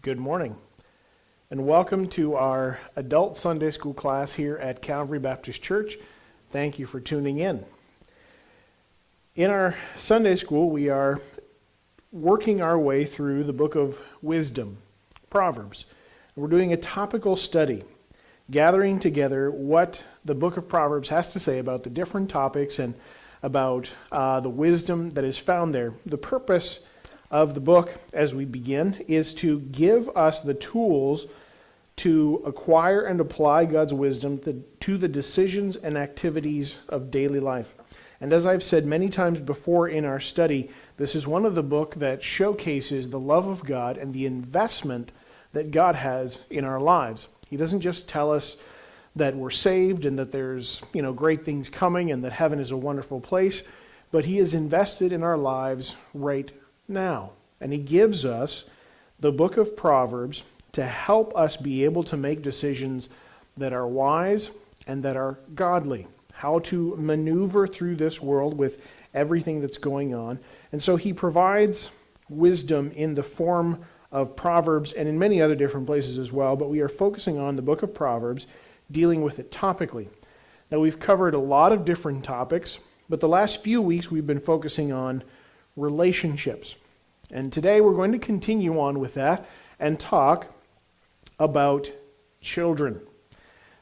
Good morning, and welcome to our adult Sunday school class here at Calvary Baptist Church. Thank you for tuning in. In our Sunday school, we are working our way through the book of wisdom, Proverbs. We're doing a topical study, gathering together what the book of Proverbs has to say about the different topics and about the wisdom that is found there. The purpose of the book, as we begin, is to give us the tools to acquire and apply God's wisdom to the decisions and activities of daily life. And as I've said many times before in our study, this is one of the books that showcases the love of God and the investment that God has in our lives. He doesn't just tell us that we're saved and that there's, great things coming and that heaven is a wonderful place, but He is invested in our lives right now. And He gives us the book of Proverbs to help us be able to make decisions that are wise and that are godly. How to maneuver through this world with everything that's going on. And so He provides wisdom in the form of Proverbs and in many other different places as well, but we are focusing on the book of Proverbs, dealing with it topically. Now, we've covered a lot of different topics, but the last few weeks we've been focusing on relationships. And today we're going to continue on with that and talk about children.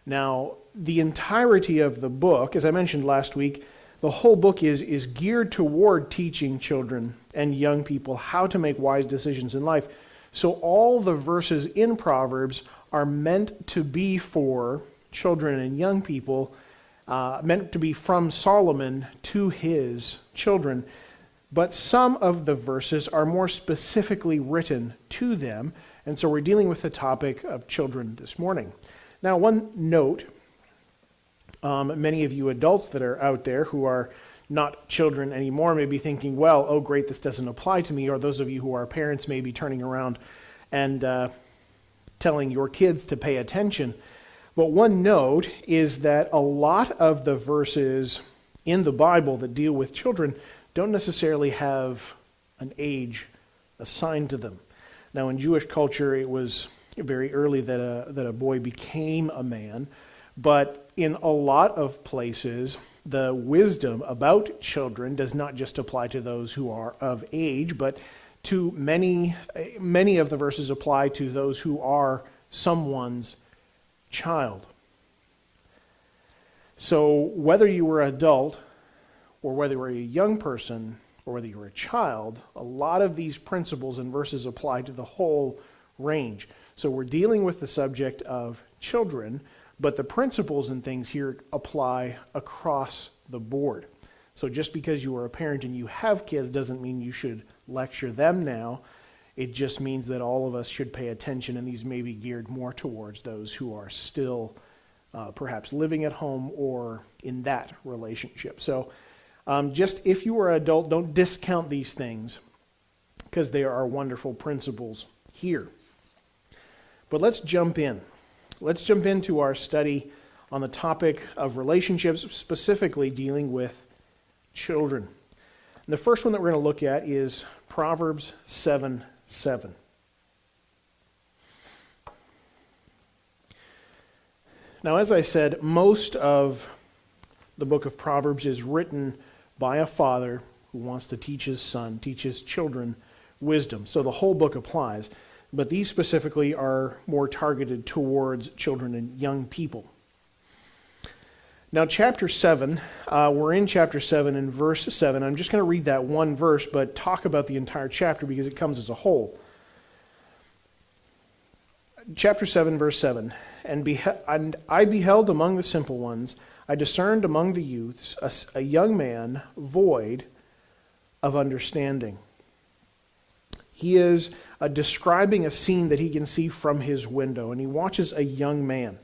Now, the entirety of the book, as I mentioned last week, the whole book is geared toward teaching children and young people how to make wise decisions in life. So all the verses in Proverbs are meant to be for children and young people, meant to be from Solomon to his children. But some of the verses are more specifically written to them, and so we're dealing with the topic of children this morning. Now, one note, many of you adults that are out there who are not children anymore may be thinking, well, oh great, this doesn't apply to me, or those of you who are parents may be turning around and telling your kids to pay attention. But one note is that a lot of the verses in the Bible that deal with children don't necessarily have an age assigned to them. Now, in Jewish culture, it was very early that a boy became a man, but in a lot of places, the wisdom about children does not just apply to those who are of age, but to many of the verses apply to those who are someone's child. So whether you were an adult or whether you were a young person, or whether you were a child, a lot of these principles and verses apply to the whole range. So we're dealing with the subject of children, but the principles and things here apply across the board. So just because you are a parent and you have kids doesn't mean you should lecture them now. It just means that all of us should pay attention, and these may be geared more towards those who are still perhaps living at home or in that relationship. So just if you are an adult, don't discount these things because there are wonderful principles here. But let's jump in. Let's jump into our study on the topic of relationships, specifically dealing with children. And the first one that we're going to look at is Proverbs 7:7. Now, as I said, most of the book of Proverbs is written by a father who wants to teach his son, teach his children wisdom. So the whole book applies, but these specifically are more targeted towards children and young people. Now, chapter 7, we're in chapter 7 and verse 7. I'm just going to read that one verse, but talk about the entire chapter because it comes as a whole. Chapter 7, verse 7. And I beheld among the simple ones, I discerned among the youths a young man void of understanding. He is describing a scene that he can see from his window, and he watches a young man.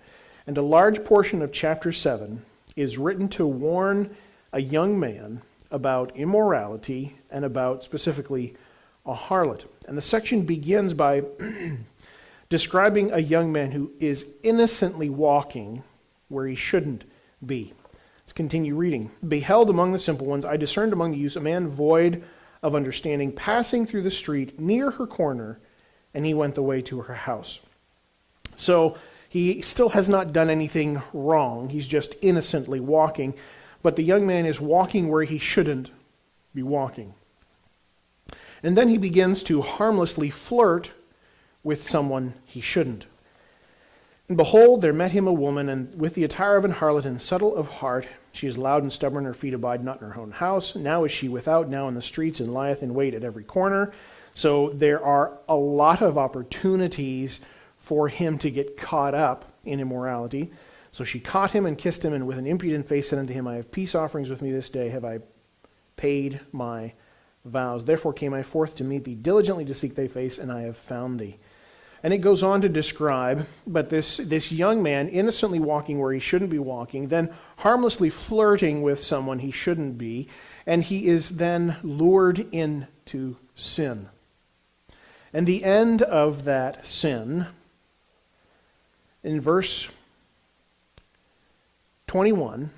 And a large portion of chapter 7 is written to warn a young man about immorality and about specifically a harlot. And the section begins by describing a young man who is innocently walking where he shouldn't be. Let's continue reading. Beheld among the simple ones, I discerned among the youths a man void of understanding, passing through the street near her corner, and he went the way to her house. So he still has not done anything wrong. He's just innocently walking. But the young man is walking where he shouldn't be walking. And then he begins to harmlessly flirt with someone he shouldn't. And behold, there met him a woman, and with the attire of an harlot and subtle of heart. She is loud and stubborn, her feet abide not in her own house. Now is she without, now in the streets, and lieth in wait at every corner. So there are a lot of opportunities for him to get caught up in immorality. So she caught him and kissed him, and with an impudent face said unto him, I have peace offerings with me this day, have I paid my vows. Therefore came I forth to meet thee, diligently to seek thy face, and I have found thee. And it goes on to describe, but this young man innocently walking where he shouldn't be walking, then harmlessly flirting with someone he shouldn't be, and he is then lured into sin. And the end of that sin, in verse 21,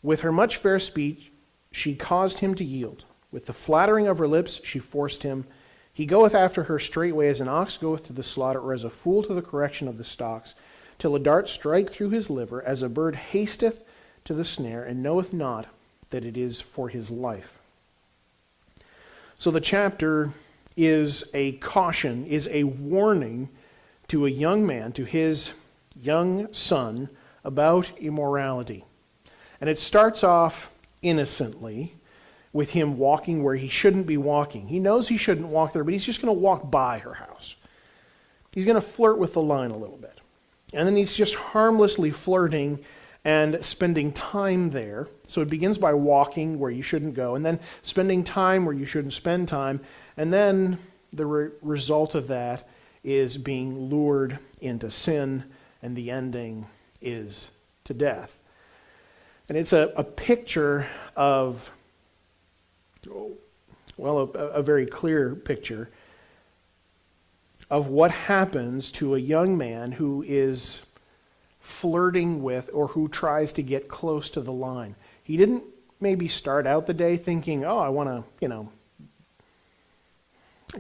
with her much fair speech she caused him to yield. With the flattering of her lips she forced him. He goeth after her straightway as an ox goeth to the slaughter, or as a fool to the correction of the stocks, till a dart strike through his liver, as a bird hasteth to the snare, and knoweth not that it is for his life. So the chapter is a caution, is a warning to a young man, to his young son, about immorality. And it starts off innocently, with him walking where he shouldn't be walking. He knows he shouldn't walk there, but he's just going to walk by her house. He's going to flirt with the line a little bit. And then he's just harmlessly flirting and spending time there. So it begins by walking where you shouldn't go, and then spending time where you shouldn't spend time. And then the result of that is being lured into sin, and the ending is to death. And it's a picture of, well, a very clear picture of what happens to a young man who is flirting with or who tries to get close to the line. He didn't maybe start out the day thinking, oh, I want to,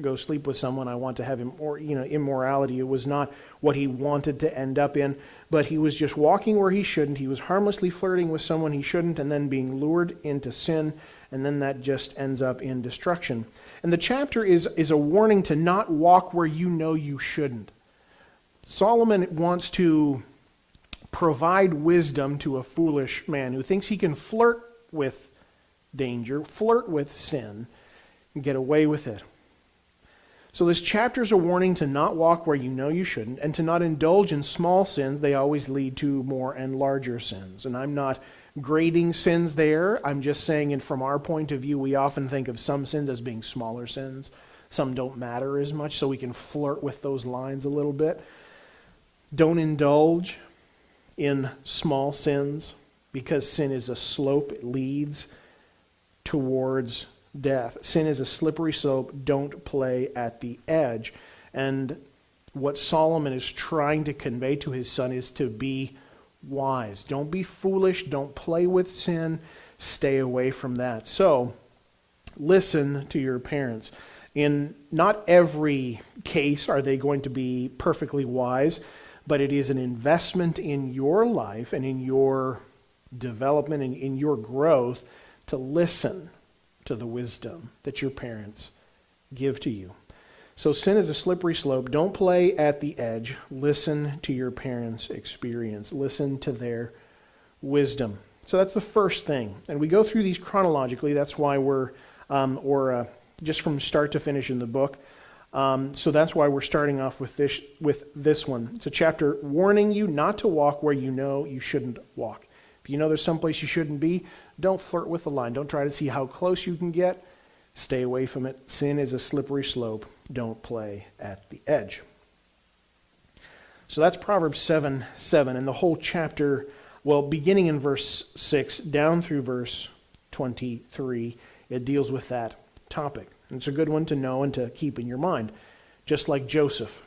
go sleep with someone, I want to have immorality. It was not what he wanted to end up in, but he was just walking where he shouldn't. He was harmlessly flirting with someone he shouldn't, and then being lured into sin, and then that just ends up in destruction. And the chapter is a warning to not walk where you know you shouldn't. Solomon wants to provide wisdom to a foolish man who thinks he can flirt with danger, flirt with sin, and get away with it. So this chapter is a warning to not walk where you know you shouldn't, and to not indulge in small sins. They always lead to more and larger sins. And I'm not grading sins there. I'm just saying, and from our point of view, we often think of some sins as being smaller sins. Some don't matter as much, so we can flirt with those lines a little bit. Don't indulge in small sins, because sin is a slope. It leads towards death. Sin is a slippery slope. Don't play at the edge. And what Solomon is trying to convey to his son is to be wise. Don't be foolish. Don't play with sin. Stay away from that. So, listen to your parents. In not every case are they going to be perfectly wise, but it is an investment in your life and in your development and in your growth to listen to the wisdom that your parents give to you. So sin is a slippery slope. Don't play at the edge. Listen to your parents' experience. Listen to their wisdom. So that's the first thing. And we go through these chronologically. That's why we're, just from start to finish in the book. So that's why we're starting off with this one. It's a chapter warning you not to walk where you know you shouldn't walk. If you know there's someplace you shouldn't be, don't flirt with the line. Don't try to see how close you can get. Stay away from it. Sin is a slippery slope. Don't play at the edge. So that's Proverbs 7:7, and the whole chapter, well, beginning in verse 6 down through verse 23, it deals with that topic. And it's a good one to know and to keep in your mind. Just like Joseph.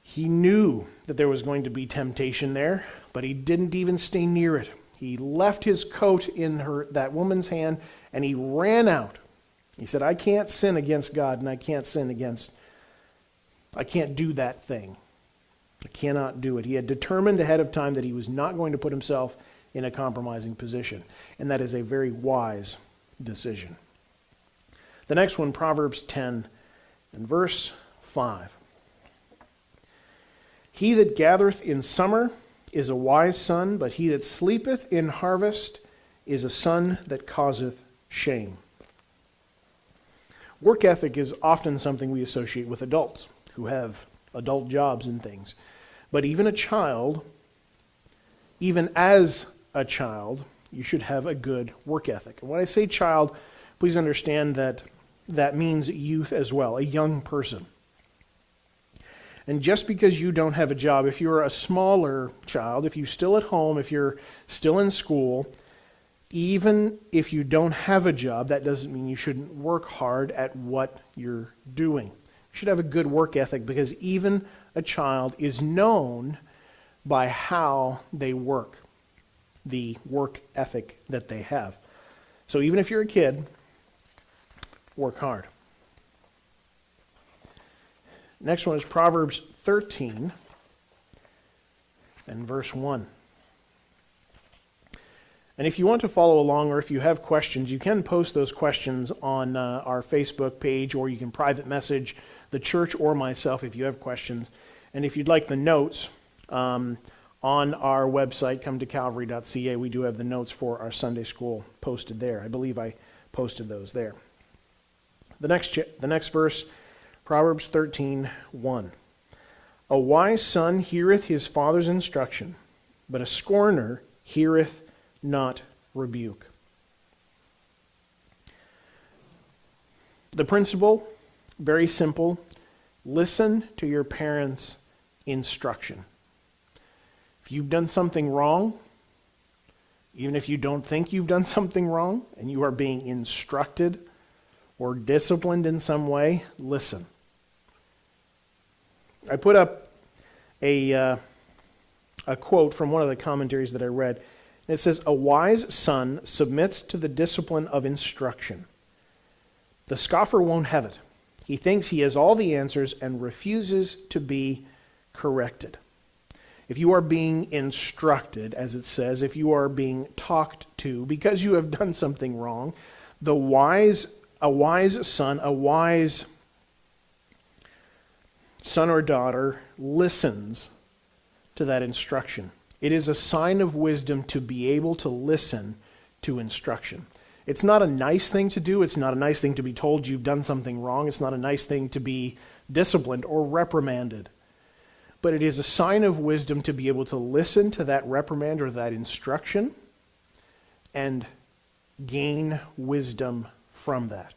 He knew that there was going to be temptation there, but he didn't even stay near it. He left his coat in that woman's hand, and he ran out. He said, I can't sin against God, and I can't sin against I can't do that thing. I cannot do it. He had determined ahead of time that he was not going to put himself in a compromising position. And that is a very wise decision. The next one, Proverbs 10 and verse 5. He that gathereth in summer is a wise son, but he that sleepeth in harvest is a son that causeth shame. Work ethic is often something we associate with adults who have adult jobs and things. But even a child, even as a child, you should have a good work ethic. And when I say child, please understand that that means youth as well, a young person. And just because you don't have a job, if you're a smaller child, if you're still at home, if you're still in school, even if you don't have a job, that doesn't mean you shouldn't work hard at what you're doing. You should have a good work ethic because even a child is known by how they work, the work ethic that they have. So even if you're a kid, work hard. Next one is Proverbs 13 and verse 1. And if you want to follow along or if you have questions, you can post those questions on our Facebook page, or you can private message the church or myself if you have questions. And if you'd like the notes on our website, come to calvary.ca, we do have the notes for our Sunday school posted there. I believe I posted those there. The next verse, Proverbs 13:1. A wise son heareth his father's instruction, but a scorner heareth not rebuke. The principle, very simple. Listen to your parents' instruction. If you've done something wrong, even if you don't think you've done something wrong, and you are being instructed or disciplined in some way, listen. I put up a quote from one of the commentaries that I read. It says, "A wise son submits to the discipline of instruction. The scoffer won't have it. He thinks he has all the answers and refuses to be corrected." If you are being instructed, as it says, if you are being talked to because you have done something wrong, a wise son or daughter listens to that instruction. It is a sign of wisdom to be able to listen to instruction. It's not a nice thing to do. It's not a nice thing to be told you've done something wrong. It's not a nice thing to be disciplined or reprimanded. But it is a sign of wisdom to be able to listen to that reprimand or that instruction and gain wisdom from that.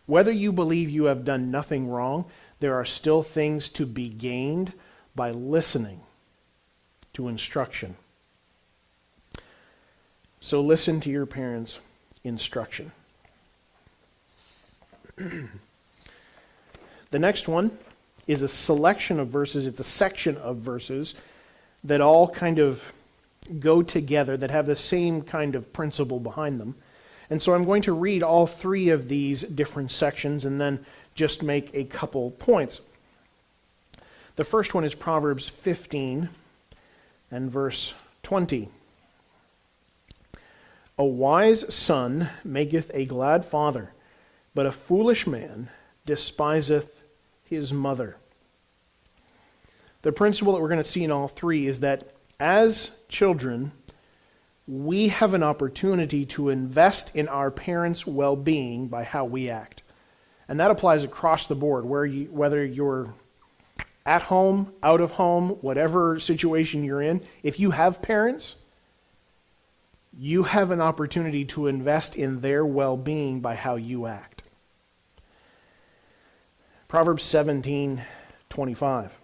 Whether you believe you have done nothing wrong, there are still things to be gained by listening to instruction. So listen to your parents' instruction. The next one is a selection of verses. It's a section of verses that all kind of go together, that have the same kind of principle behind them. And so I'm going to read all three of these different sections and then just make a couple points. The first one is Proverbs 15 and verse 20. A wise son maketh a glad father, but a foolish man despiseth his mother. The principle that we're going to see in all three is that as children, we have an opportunity to invest in our parents' well-being by how we act. And that applies across the board, whether you're at home, out of home, whatever situation you're in. If you have parents, you have an opportunity to invest in their well-being by how you act. Proverbs 17:25.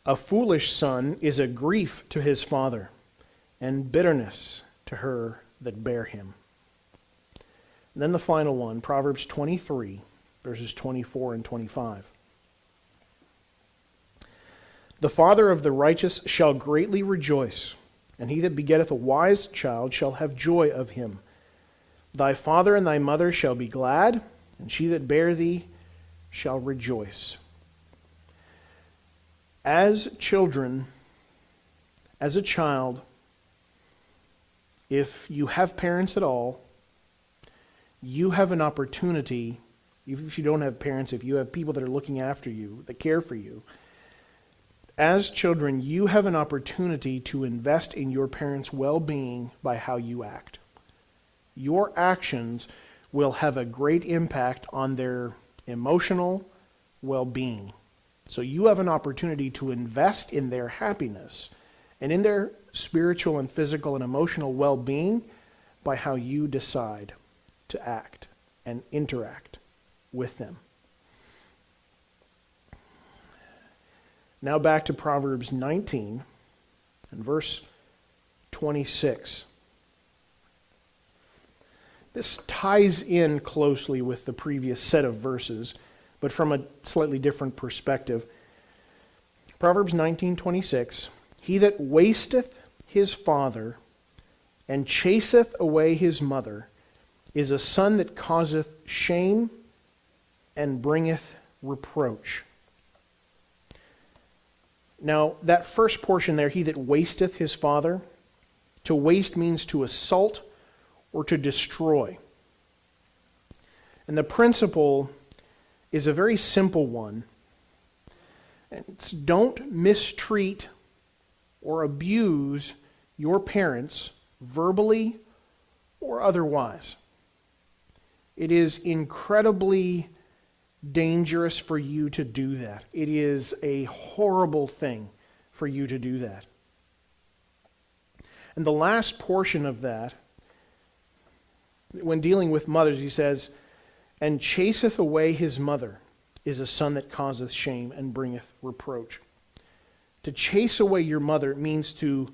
A foolish son is a grief to his father, and bitterness to her that bare him. And then the final one, Proverbs 23, verses 24 and 25. The father of the righteous shall greatly rejoice, and he that begetteth a wise child shall have joy of him. Thy father and thy mother shall be glad, and she that bare thee shall rejoice. As children, as a child, if you have parents at all, you have an opportunity, even if you don't have parents, if you have people that are looking after you, that care for you, as children, you have an opportunity to invest in your parents' well-being by how you act. Your actions will have a great impact on their emotional well-being. So you have an opportunity to invest in their happiness and in their spiritual and physical and emotional well-being by how you decide to act and interact with them. Now back to Proverbs 19 and verse 26. This ties in closely with the previous set of verses, but from a slightly different perspective. Proverbs 19:26, he that wasteth his father and chaseth away his mother is a son that causeth shame and bringeth reproach. Now, that first portion there, he that wasteth his father, to waste means to assault or to destroy. And the principle is a very simple one. It's don't mistreat or abuse your parents verbally or otherwise. It is incredibly dangerous for you to do that. It is a horrible thing for you to do that. And the last portion of that, when dealing with mothers, he says, and chaseth away his mother is a son that causeth shame and bringeth reproach. To chase away your mother means to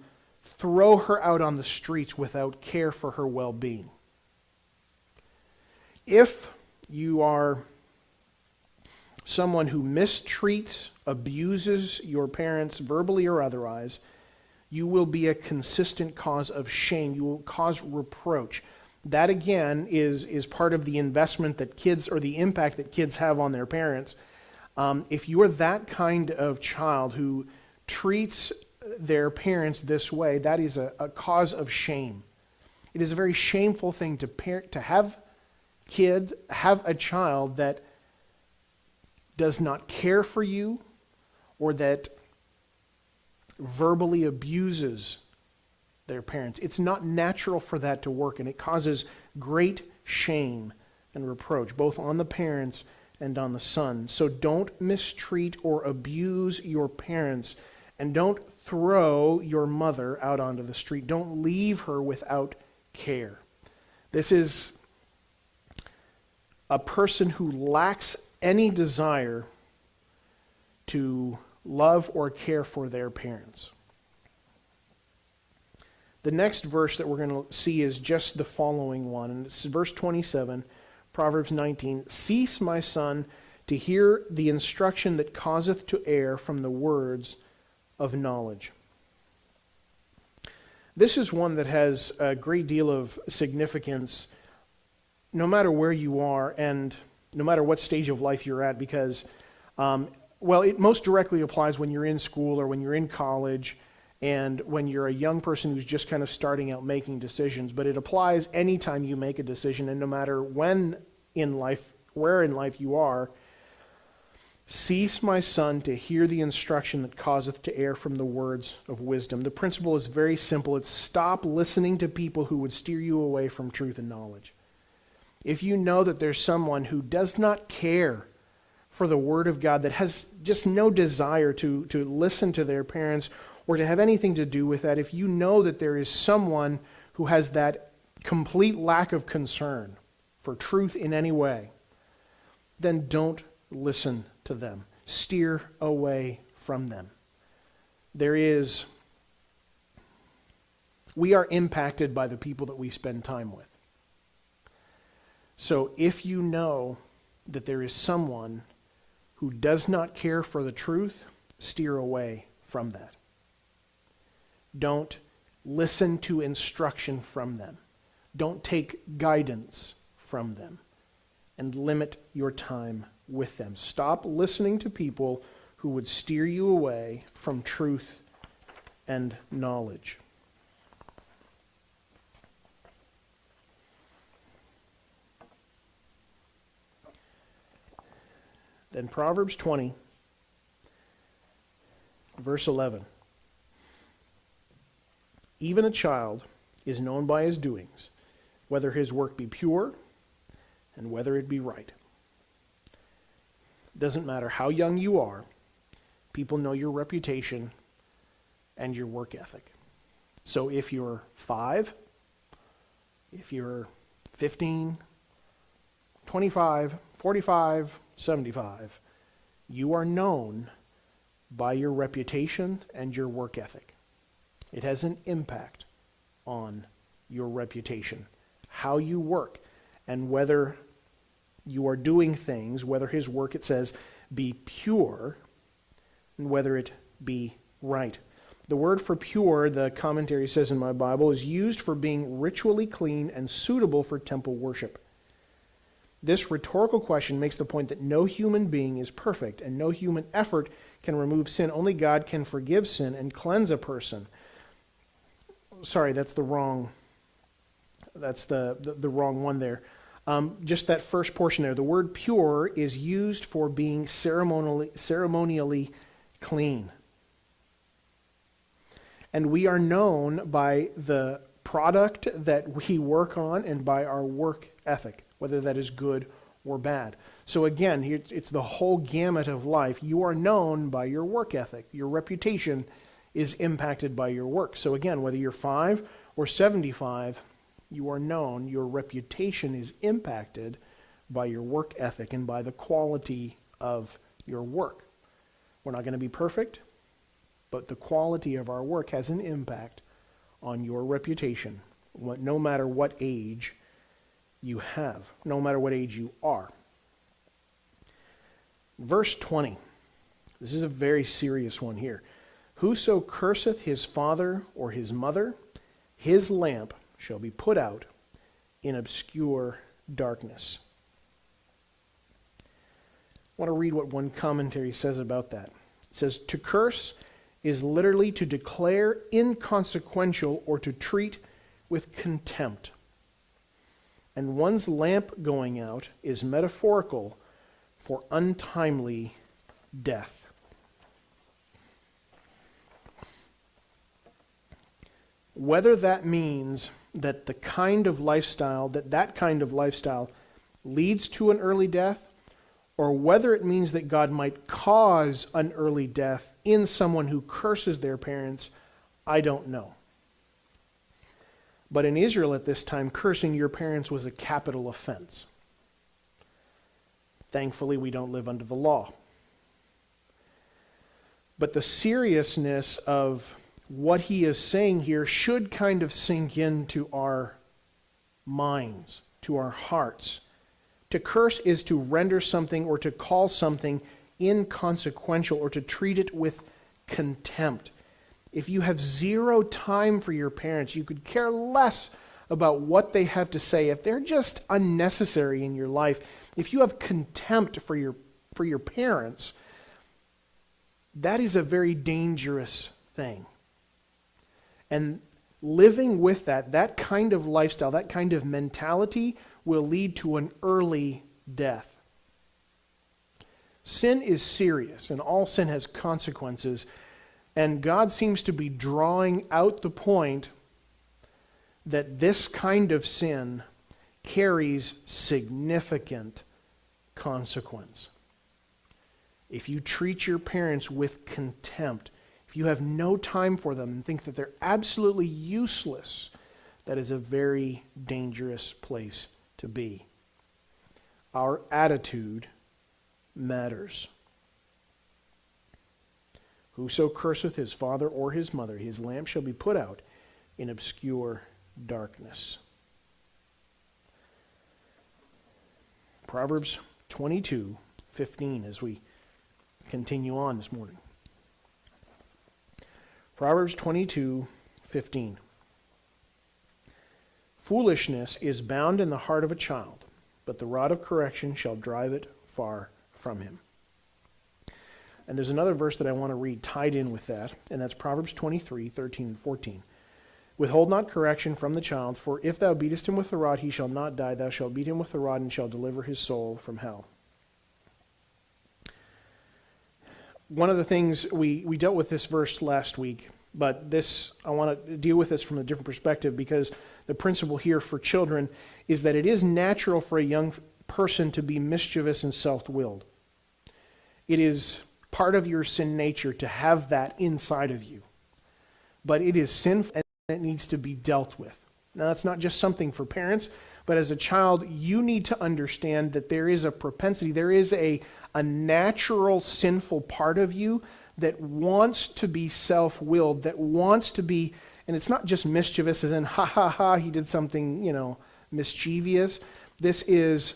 throw her out on the streets without care for her well-being. If you are someone who mistreats, abuses your parents verbally or otherwise, you will be a consistent cause of shame. You will cause reproach. That, again, is part of the investment that kids, or the impact that kids have on their parents. If you're that kind of child who treats their parents this way, that is a cause of shame. It is a very shameful thing to have a child that does not care for you or that verbally abuses their parents. It's not natural for that to work, and it causes great shame and reproach, both on the parents and on the son. So don't mistreat or abuse your parents, and don't throw your mother out onto the street. Don't leave her without care. This is a person who lacks any desire to love or care for their parents. The next verse that we're going to see is just the following one, and it's verse 27, Proverbs 19. Cease, my son, to hear the instruction that causeth to err from the words of knowledge. This is one that has a great deal of significance no matter where you are and no matter what stage of life you're at, because, it most directly applies when you're in school or when you're in college and when you're a young person who's just kind of starting out making decisions. But it applies anytime you make a decision, and no matter when in life, where in life you are. Cease, my son, to hear the instruction that causeth to err from the words of wisdom. The principle is very simple. It's stop listening to people who would steer you away from truth and knowledge. If you know that there's someone who does not care for the Word of God, that has just no desire to listen to their parents or to have anything to do with that, if you know that there is someone who has that complete lack of concern for truth in any way, then don't listen to them. Steer away from them. We are impacted by the people that we spend time with. So if you know that there is someone who does not care for the truth, steer away from that. Don't listen to instruction from them. Don't take guidance from them. And limit your time with them. Stop listening to people who would steer you away from truth and knowledge. Then Proverbs 20, verse 11. Even a child is known by his doings, whether his work be pure and whether it be right. It doesn't matter how young you are, people know your reputation and your work ethic. So if you're 5, if you're 15, 25, 45, 75, you are known by your reputation and your work ethic. It has an impact on your reputation, how you work, and whether you are doing things, whether his work, it says, be pure, and whether it be right. The word for pure, the commentary says in my Bible, is used for being ritually clean and suitable for temple worship. This rhetorical question makes the point that no human being is perfect, and no human effort can remove sin. Only God can forgive sin and cleanse a person. Sorry, that's the wrong one there. Just that first portion there. The word pure is used for being ceremonially clean. And we are known by the product that we work on and by our work ethic, whether that is good or bad. So again, it's the whole gamut of life. You are known by your work ethic. Your reputation is impacted by your work. So again, whether you're 5 or 75, you are known, your reputation is impacted by your work ethic and by the quality of your work. We're not going to be perfect, but the quality of our work has an impact on your reputation, no matter what age you have, no matter what age you are. Verse 20. This is a very serious one here. Whoso curseth his father or his mother, his lamp shall be put out in obscure darkness. I want to read what one commentary says about that. It says, to curse is literally to declare inconsequential or to treat with contempt. And one's lamp going out is metaphorical for untimely death. Whether that means that that kind of lifestyle leads to an early death, or whether it means that God might cause an early death in someone who curses their parents, I don't know. But in Israel at this time, cursing your parents was a capital offense. Thankfully, we don't live under the law. But the seriousness of what he is saying here should kind of sink into our minds, to our hearts. To curse is to render something or to call something inconsequential or to treat it with contempt. If you have zero time for your parents, you could care less about what they have to say. If they're just unnecessary in your life, if you have contempt for your parents, that is a very dangerous thing. And living with that kind of lifestyle, that kind of mentality will lead to an early death. Sin is serious, and all sin has consequences. And God seems to be drawing out the point that this kind of sin carries significant consequence. If you treat your parents with contempt, if you have no time for them and think that they're absolutely useless, that is a very dangerous place to be. Our attitude matters. Whoso curseth his father or his mother, his lamp shall be put out in obscure darkness. Proverbs 22:15 as we continue on this morning. Proverbs 22:15. Foolishness is bound in the heart of a child, but the rod of correction shall drive it far from him. And there's another verse that I want to read tied in with that, and that's Proverbs 23:13 and 14. Withhold not correction from the child, for if thou beatest him with the rod, he shall not die. Thou shalt beat him with the rod, and shall deliver his soul from hell. One of the things, we dealt with this verse last week, but I want to deal with this from a different perspective, because the principle here for children is that it is natural for a young person to be mischievous and self-willed. It is part of your sin nature to have that inside of you. But it is sinful and it needs to be dealt with. Now, that's not just something for parents, but as a child, you need to understand that there is a propensity, there is a natural sinful part of you that wants to be self-willed, that wants to be, and it's not just mischievous as in, ha ha ha, he did something, mischievous. This is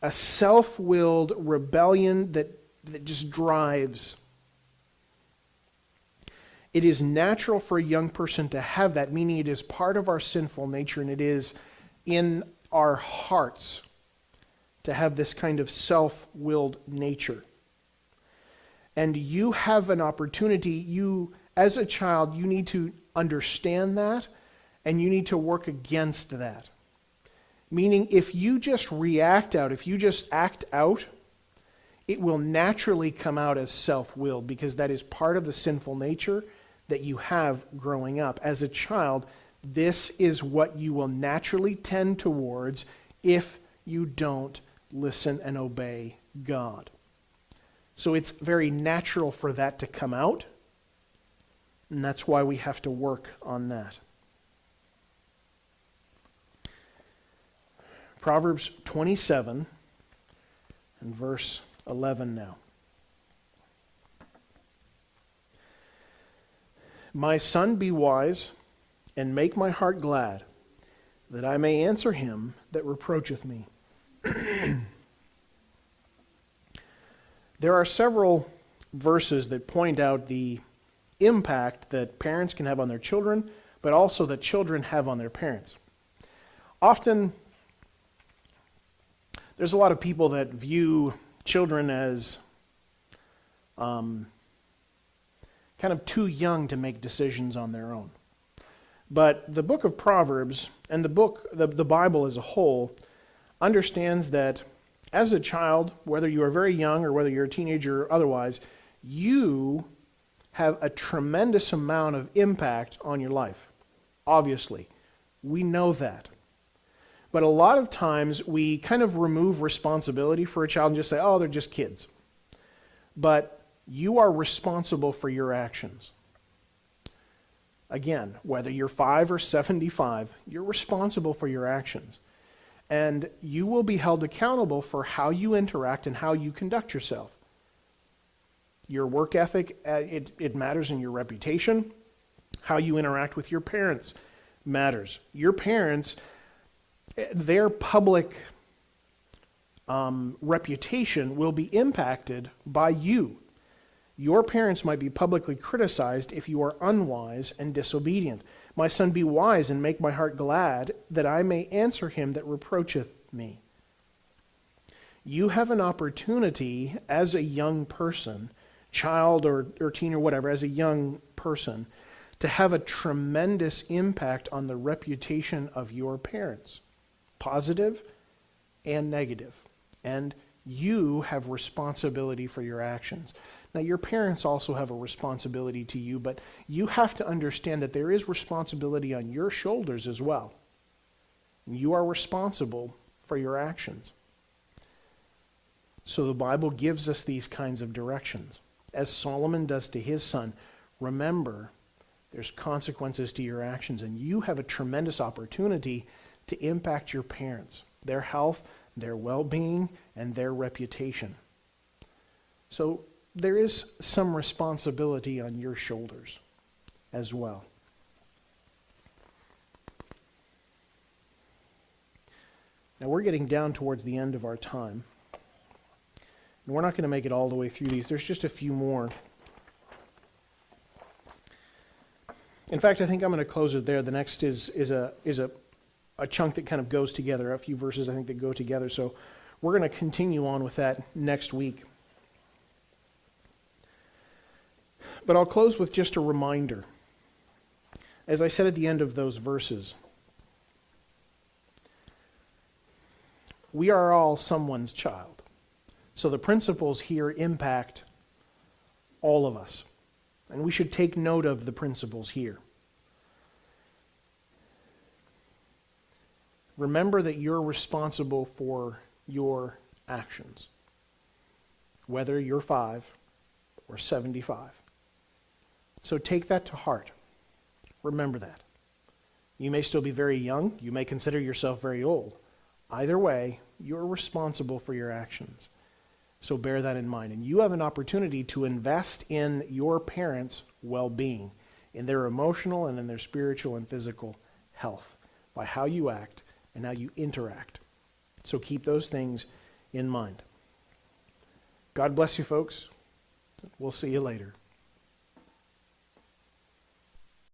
a self-willed rebellion that just drives. It is natural for a young person to have that, meaning it is part of our sinful nature, and it is in our hearts to have this kind of self-willed nature. And you have an opportunity, as a child, you need to understand that, and you need to work against that. Meaning, if you just react out, if you just act out, it will naturally come out as self-willed, because that is part of the sinful nature that you have growing up. As a child, this is what you will naturally tend towards if you don't listen and obey God. So it's very natural for that to come out, and that's why we have to work on that. Proverbs 27 and verse 11 now. My son, be wise, and make my heart glad, that I may answer him that reproacheth me. There are several verses that point out the impact that parents can have on their children, but also that children have on their parents. Often, there's a lot of people that view children as kind of too young to make decisions on their own. But the book of Proverbs and the Bible as a whole understands that as a child, whether you are very young or whether you're a teenager or otherwise, you have a tremendous amount of impact on your life. Obviously, we know that. But a lot of times we kind of remove responsibility for a child and just say, oh, they're just kids. But you are responsible for your actions. Again, whether you're 5 or 75, you're responsible for your actions. And you will be held accountable for how you interact and how you conduct yourself. Your work ethic, it matters in your reputation. How you interact with your parents matters. Your parents, their public reputation will be impacted by you. Your parents might be publicly criticized if you are unwise and disobedient. My son, be wise and make my heart glad, that I may answer him that reproacheth me. You have an opportunity as a young person, child or teen or whatever, as a young person, to have a tremendous impact on the reputation of your parents, positive and negative. And you have responsibility for your actions. Now, your parents also have a responsibility to you, but you have to understand that there is responsibility on your shoulders as well. You are responsible for your actions. So the Bible gives us these kinds of directions. As Solomon does to his son, remember, there's consequences to your actions, and you have a tremendous opportunity to impact your parents, their health, their well-being, and their reputation. So there is some responsibility on your shoulders as well. Now we're getting down towards the end of our time. And we're not going to make it all the way through these. There's just a few more. In fact, I think I'm going to close it there. The next is a chunk that kind of goes together, a few verses I think that go together. So We're going to continue on with that next week. But I'll close with just a reminder. As I said at the end of those verses, we are all someone's child. So the principles here impact all of us. And we should take note of the principles here. Remember that you're responsible for your actions, whether you're 5 or 75. So take that to heart. Remember that. You may still be very young. You may consider yourself very old. Either way, you're responsible for your actions. So bear that in mind. And you have an opportunity to invest in your parents' well-being, in their emotional and in their spiritual and physical health, by how you act and how you interact. So keep those things in mind. God bless you, folks. We'll see you later.